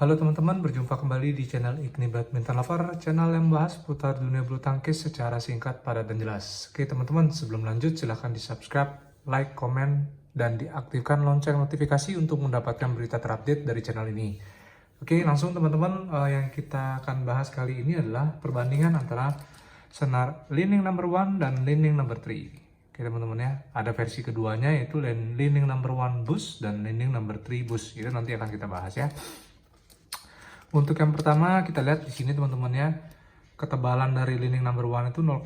Halo teman-teman, berjumpa kembali di channel Igni Badminton Lover, channel yang membahas seputar dunia bulu tangkis secara singkat, padat, dan jelas. Oke teman-teman, sebelum lanjut silahkan di subscribe, like, komen, dan diaktifkan lonceng notifikasi untuk mendapatkan berita terupdate dari channel ini. Oke, langsung teman-teman, yang kita akan bahas kali ini adalah perbandingan antara senar Li-Ning number 1 dan Li-Ning number 3. Oke teman-teman ya, ada versi keduanya yaitu Li-Ning number 1 boost dan Li-Ning number 3 boost. Itu nanti akan kita bahas ya. Untuk yang pertama kita lihat di sini teman-teman ya, ketebalan dari Li-Ning number 1 itu 0,65,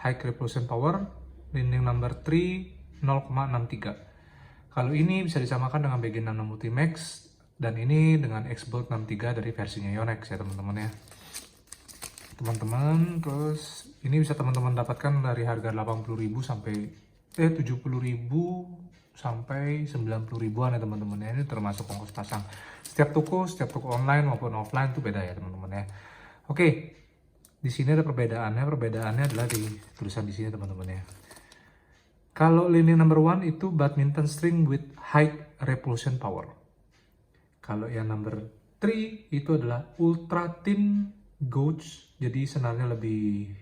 high repulsion power, Li-Ning number 3 0,63. Kalau ini bisa disamakan dengan BG66 Ultimax dan ini dengan X-Bolt 63 dari versinya Yonex ya teman-teman ya. Teman-teman, terus ini bisa teman-teman dapatkan dari harga 80.000 sampai 70.000 sampai 90.000-an ya teman-teman ya. Ini termasuk ongkos pasang. Setiap toko online maupun offline itu beda ya teman-teman ya. Oke, di sini ada perbedaannya. Perbedaannya adalah di tulisan di sini teman-teman ya. Kalau Li-Ning number 1 itu badminton string with high repulsion power. Kalau yang number 3 itu adalah ultra thin gauge, jadi senarnya lebih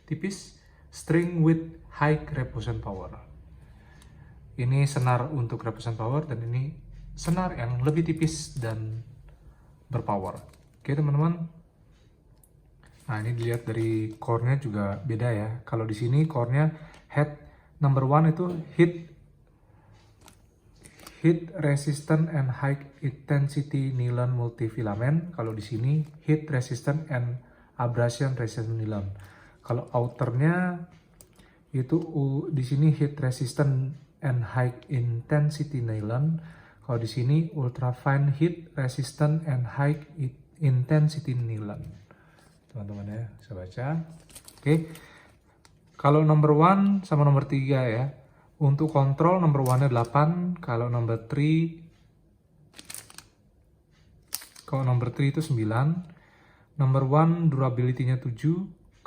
tipis, string with high repulsion power. Ini senar untuk repulsion power dan ini senar yang lebih tipis dan berpower. Oke teman-teman. Nah ini dilihat dari core-nya juga beda ya. Kalau di sini core-nya head number 1 itu heat resistant and high intensity nylon multifilament. Kalau di sini heat resistant and abrasion resistant nylon. Kalau outernya itu di sini heat resistant and high intensity nylon. Kalau di sini ultra fine heat resistant and high intensity nylon. Teman-teman ya, bisa baca. Oke. Kalau number 1 sama nomor 3 ya. Untuk kontrol number 1-nya 8, kalau number 3 itu 9. Number 1 durability-nya 7,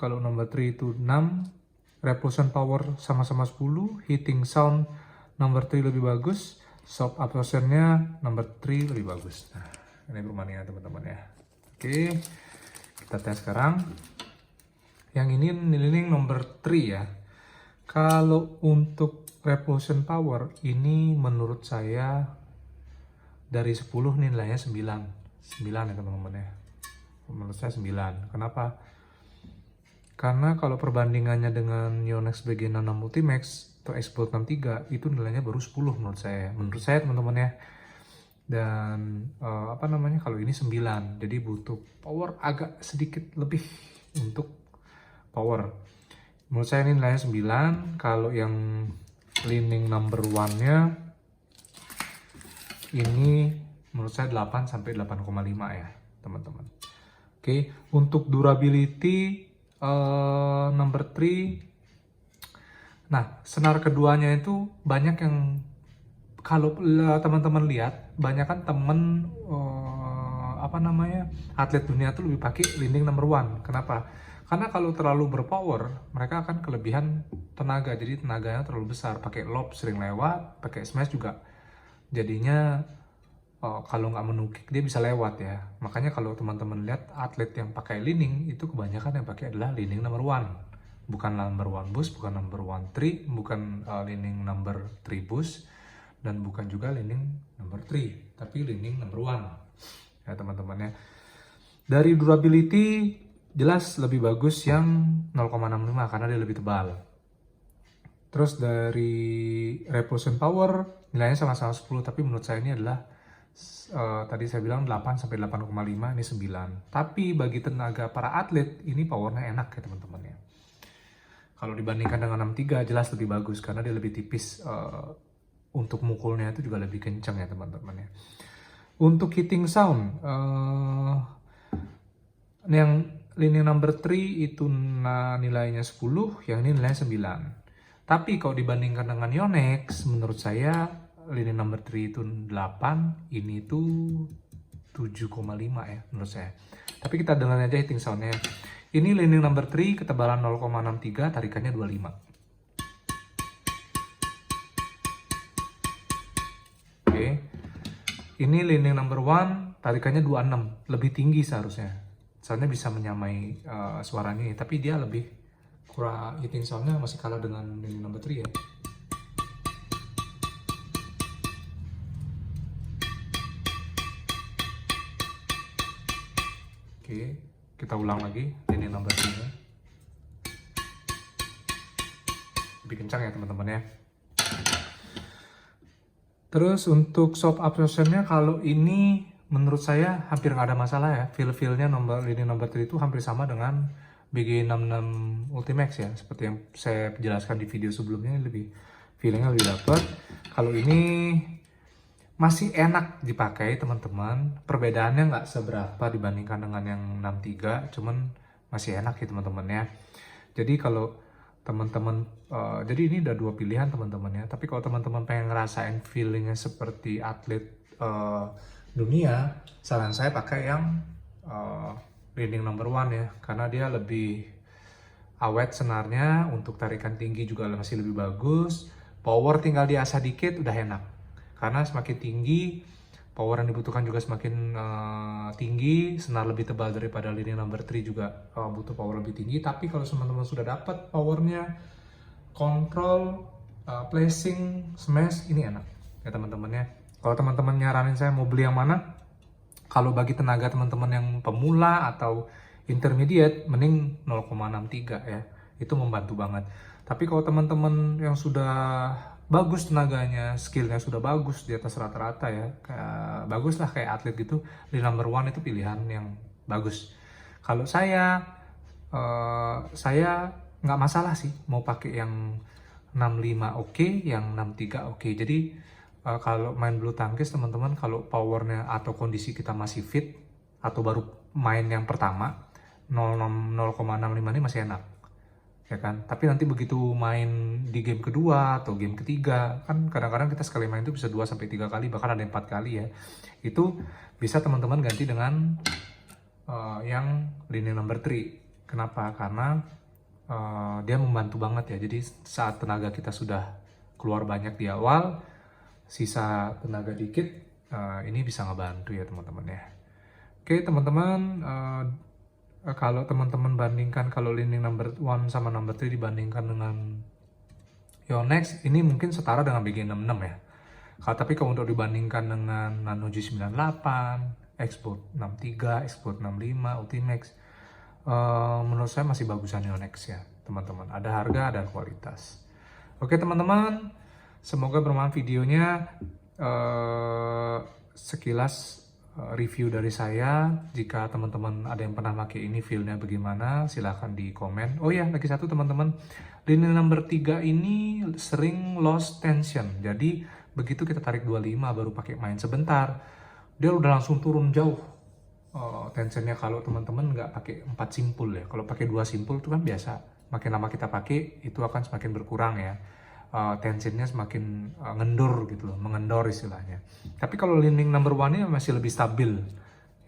kalau number 3 itu 6. Repulsion power sama-sama 10, hitting sound number 3 lebih bagus, soft absorption-nya number 3 lebih bagus. Nah, ini perbandingan teman-teman ya. Oke, kita tes sekarang. Yang ini Li-Ning number 3 ya. Kalau untuk repulsion power, ini menurut saya dari 10 nilainya 9. 9 ya teman-teman ya. Menurut saya 9. Kenapa? Karena kalau perbandingannya dengan Yonex BG66 Ultimax atau X-Bolt 63 itu nilainya baru 10 menurut saya. Menurut saya teman-teman ya. Dan kalau ini 9. Jadi butuh power agak sedikit lebih untuk power. Menurut saya ini nilainya 9. Kalau yang Li-Ning number 1-nya ini menurut saya 8 sampai 8,5 ya, teman-teman. Oke, untuk durability number 3. Nah, senar keduanya itu banyak yang kalau teman-teman lihat, banyak kan temen atlet dunia tuh lebih pakai Li-Ning number 1. Kenapa? Karena kalau terlalu berpower, mereka akan kelebihan tenaga. Jadi tenaganya terlalu besar. Pakai lob sering lewat, pakai smash juga. Jadinya kalau nggak menukik dia bisa lewat ya. Makanya kalau teman-teman lihat atlet yang pakai Li-Ning itu kebanyakan yang pakai adalah Li-Ning number 1. Bukan number 1 boost, bukan number 1 3, bukan Li-Ning number 3 boost, dan bukan juga Li-Ning number 3, tapi Li-Ning number 1. Ya teman-teman ya. Dari durability jelas lebih bagus yang 0,65 karena dia lebih tebal. Terus dari repulsion power nilainya sama-sama 10, tapi menurut saya ini adalah tadi saya bilang 8 sampai 8,5, ini 9. Tapi bagi tenaga para atlet ini powernya enak ya teman-teman ya. Kalau dibandingkan dengan 63 jelas lebih bagus karena dia lebih tipis, untuk mukulnya itu juga lebih kencang ya teman-teman ya. Untuk hitting sound yang Li-Ning number 3 itu nilainya 10, yang ini nilainya 9. Tapi kalau dibandingkan dengan Yonex, menurut saya Li-Ning number 3 itu 8, ini tuh 7,5 ya menurut saya. Tapi kita dengar aja hitting soundnya. Ini Li-Ning number 3, ketebalan 0,63, tarikannya 25. Oke. Ini leaning number one, tarikannya 26, lebih tinggi seharusnya. Soalnya bisa menyamai suaranya, tapi dia lebih kurang hitting soundnya masih kalah dengan leaning number 3 ya. Oke, kita ulang lagi leaning number 3. Lebih kencang ya teman-teman ya. Terus untuk soft absorptionnya, kalau ini menurut saya hampir nggak ada masalah ya. Feel-feelnya leaning number 3 itu hampir sama dengan BG66 Ultimax ya. Seperti yang saya jelaskan di video sebelumnya, lebih feelingnya lebih dapat. Kalau ini masih enak dipakai teman-teman. Perbedaannya nggak seberapa dibandingkan dengan yang 63, cuman masih enak ya teman-teman ya. Jadi kalau teman-teman, jadi ini udah dua pilihan teman-teman ya. Tapi kalau teman-teman pengen ngerasain feelingnya seperti atlet dunia, saran saya pakai yang leaning number 1 ya, karena dia lebih awet senarnya, untuk tarikan tinggi juga masih lebih bagus. Power tinggal diasah dikit udah enak. Karena semakin tinggi, power yang dibutuhkan juga semakin tinggi. Senar lebih tebal daripada leaning number 3 juga butuh power lebih tinggi. Tapi kalau teman-teman sudah dapat powernya, control, placing, smash, ini enak ya teman-teman ya. Kalau teman-teman nyaranin saya mau beli yang mana, kalau bagi tenaga teman-teman yang pemula atau intermediate, mending 0,63 ya. Itu membantu banget. Tapi kalau teman-teman yang sudah bagus tenaganya, skillnya sudah bagus di atas rata-rata ya, bagus lah kayak atlet gitu, di number 1 itu pilihan yang bagus. Kalau saya nggak masalah sih mau pakai yang 65 oke, yang 63 oke. Jadi kalau main bulu tangkis teman-teman, kalau powernya atau kondisi kita masih fit atau baru main yang pertama, 0,65 ini masih enak ya kan. Tapi nanti begitu main di game kedua atau game ketiga, kan kadang-kadang kita sekali main itu bisa 2-3 kali, bahkan ada 4 kali ya. Itu bisa teman-teman ganti dengan yang leaning number 3. Kenapa? Karena dia membantu banget ya. Jadi saat tenaga kita sudah keluar banyak di awal, sisa tenaga dikit, ini bisa ngebantu ya teman-teman ya. Oke teman-teman, kalau teman-teman bandingkan, kalau leaning number 1 sama number 3 dibandingkan dengan Yonex, ini mungkin setara dengan BG66 ya. Tapi kalau untuk dibandingkan dengan Nano G98, Export 63, Export 65, Ultimax, menurut saya masih bagusan Yonex ya teman-teman. Ada harga, ada kualitas. Oke teman-teman, semoga bermanfaat videonya. Sekilas review dari saya. Jika teman-teman ada yang pernah pakai ini, feelnya bagaimana, silahkan di komen. Oh ya, lagi satu teman-teman, leaning number 3 ini sering lost tension. Jadi begitu kita tarik 25 baru pakai main sebentar, dia udah langsung turun jauh tensionnya. Kalau teman-teman nggak pakai 4 simpul ya, kalau pakai 2 simpul itu kan biasa, makin lama kita pakai itu akan semakin berkurang ya. Tensionnya semakin ngendur gitu loh, mengendor istilahnya. Tapi kalau leaning number 1 ini masih lebih stabil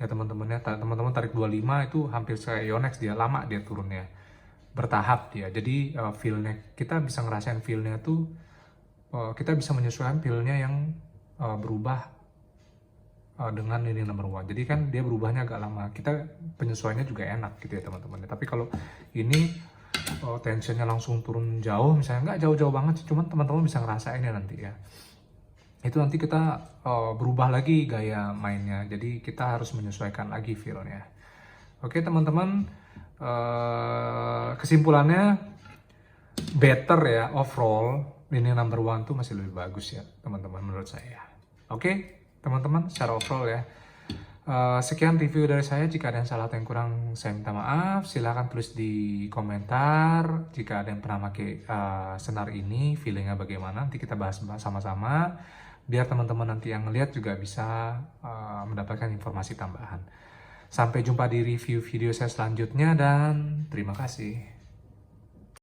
ya teman-teman ya. Teman-teman tarik 25 itu hampir kayak Yonex, dia lama dia turunnya, bertahap dia. Jadi feel-nya, kita bisa ngerasain feel-nya tuh, kita bisa menyesuaikan feel-nya yang berubah dengan leaning number 1. Jadi kan dia berubahnya agak lama, kita penyesuaiannya juga enak gitu ya teman-teman. Tapi kalau ini tensionnya langsung turun jauh, misalnya nggak jauh-jauh banget, cuman teman-teman bisa ngerasainnya nanti ya. Itu nanti kita berubah lagi gaya mainnya, jadi kita harus menyesuaikan lagi feel-nya. Oke teman-teman, kesimpulannya better ya overall, leaning number 1 tuh masih lebih bagus ya teman-teman menurut saya. Oke teman-teman, secara overall ya. Sekian review dari saya. Jika ada yang salah atau yang kurang, saya minta maaf. Silahkan tulis di komentar jika ada yang pernah pakai senar ini, feelingnya bagaimana. Nanti kita bahas sama-sama, biar teman-teman nanti yang ngeliat juga bisa mendapatkan informasi tambahan. Sampai jumpa di review video saya selanjutnya, dan terima kasih.